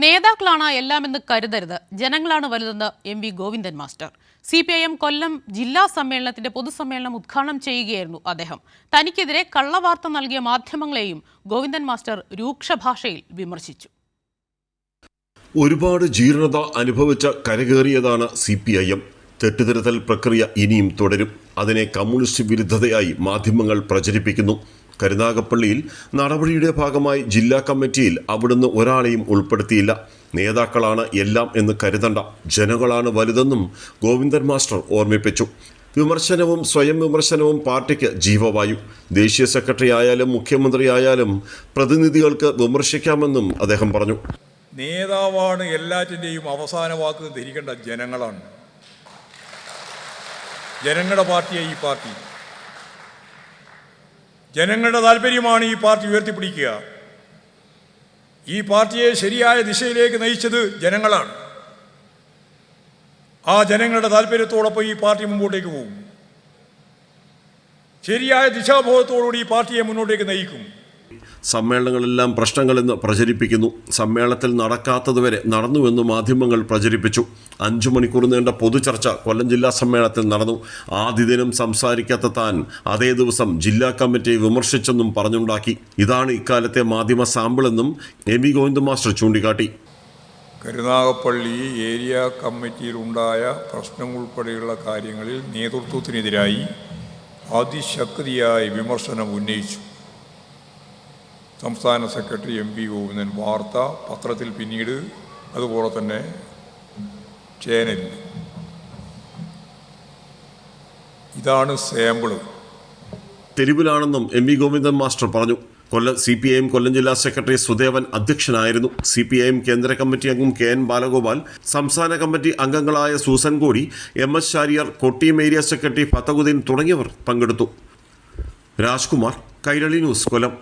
നേതാക്കളാണ് എല്ലാമെന്ന് കരുതരുത്, ജനങ്ങളാണ് വലുതെന്ന് എം.വി. ഗോവിന്ദൻ മാസ്റ്റർ. CPIM കൊല്ലം ജില്ലാ സമ്മേളനത്തിന്റെ പൊതുസമ്മേളനം ഉദ്ഘാടനം ചെയ്യുകയായിരുന്നു അദ്ദേഹം. തനിക്കെതിരെ കള്ളവാർത്ത നൽകിയ മാധ്യമങ്ങളെയും ഗോവിന്ദൻ മാസ്റ്റർ രൂക്ഷ ഭാഷയിൽ വിമർശിച്ചു. ഒരുപാട് ജീർണത അനുഭവിച്ച കരകയറിയതാണ് CPIM. തെറ്റുതിരുത്തൽ പ്രക്രിയ ഇനിയും തുടരും. അതിനെ കമ്മ്യൂണിസ്റ്റ് വിരുദ്ധതയായി മാധ്യമങ്ങൾ പ്രചരിപ്പിക്കുന്നു. കരുനാഗപ്പള്ളിയിൽ നടപടിയുടെ ഭാഗമായി ജില്ലാ കമ്മിറ്റിയിൽ അവിടുന്ന് ഒരാളെയും ഉൾപ്പെടുത്തിയില്ല. നേതാക്കളാണ് എല്ലാം എന്ന് കരുതണ്ട, ജനങ്ങളാണ് വലുതെന്നും ഗോവിന്ദൻ മാസ്റ്റർ ഓർമ്മിപ്പിച്ചു. വിമർശനവും സ്വയം വിമർശനവും പാർട്ടിക്ക് ജീവവായു. ദേശീയ സെക്രട്ടറി ആയാലും മുഖ്യമന്ത്രി ആയാലും പ്രതിനിധികൾക്ക് വിമർശിക്കാമെന്നും അദ്ദേഹം പറഞ്ഞു. നേതാവാണ് എല്ലാറ്റിൻ്റെയും അവസാന വാക്ക് ധരിക്കേണ്ട ജനങ്ങളാണ്. ജനങ്ങളുടെ പാർട്ടിയായി ഈ പാർട്ടി. ജനങ്ങളുടെ താല്പര്യമാണ് ഈ പാർട്ടി ഉയർത്തിപ്പിടിക്കുക. ഈ പാർട്ടിയെ ശരിയായ ദിശയിലേക്ക് നയിച്ചത് ജനങ്ങളാണ്. ആ ജനങ്ങളുടെ താല്പര്യത്തോടൊപ്പം ഈ പാർട്ടി മുമ്പോട്ടേക്ക് പോകും. ശരിയായ ദിശാബോധത്തോടുകൂടി ഈ പാർട്ടിയെ മുന്നോട്ടേക്ക് നയിക്കും. സമ്മേളനങ്ങളെല്ലാം പ്രശ്നങ്ങളെന്ന് പ്രചരിപ്പിക്കുന്നു. സമ്മേളനത്തിൽ നടക്കാത്തതുവരെ നടന്നുവെന്ന് മാധ്യമങ്ങൾ പ്രചരിപ്പിച്ചു. 5 മണിക്കൂർ നീണ്ട പൊതുചർച്ച കൊല്ലം ജില്ലാ സമ്മേളനത്തിൽ നടന്നു. ആദ്യ ദിനം സംസാരിക്കാത്ത താൻ അതേ ദിവസം ജില്ലാ കമ്മിറ്റിയെ വിമർശിച്ചെന്നും പറഞ്ഞുണ്ടാക്കി. ഇതാണ് ഇക്കാലത്തെ മാധ്യമ സാമ്പിളെന്നും എം.വി. ഗോവിന്ദൻ മാസ്റ്റർ ചൂണ്ടിക്കാട്ടി. കരുനാഗപ്പള്ളി ഏരിയ കമ്മിറ്റിയിലുണ്ടായ പ്രശ്നം ഉൾപ്പെടെയുള്ള കാര്യങ്ങളിൽ നേതൃത്വത്തിനെതിരായി അതിശക്തിയായ വിമർശനം ഉന്നയിച്ചു. സംസ്ഥാന സെക്രട്ടറി എം.വി. ഗോവിന്ദൻ വാർത്ത പത്രത്തിൽ, പിന്നീട് അതുപോലെ തന്നെ ചാനലിൽ. ഇതാണ് സാമ്പിള്. തെരുവിലാണെന്നും എം.വി. ഗോവിന്ദൻ മാസ്റ്റർ പറഞ്ഞു. CPIM കൊല്ലം ജില്ലാ സെക്രട്ടറി സുദേവൻ അധ്യക്ഷനായിരുന്നു. CPIM കേന്ദ്ര കമ്മിറ്റി അംഗം KN ബാലഗോപാൽ, സംസ്ഥാന കമ്മിറ്റി അംഗങ്ങളായ Susan Kodi, MS Shariar, Kottiyam area secretary Fathahuddin തുടങ്ങിയവർ പങ്കെടുത്തു. രാജ്കുമാർ, കൈരളി ന്യൂസ്, കൊല്ലം.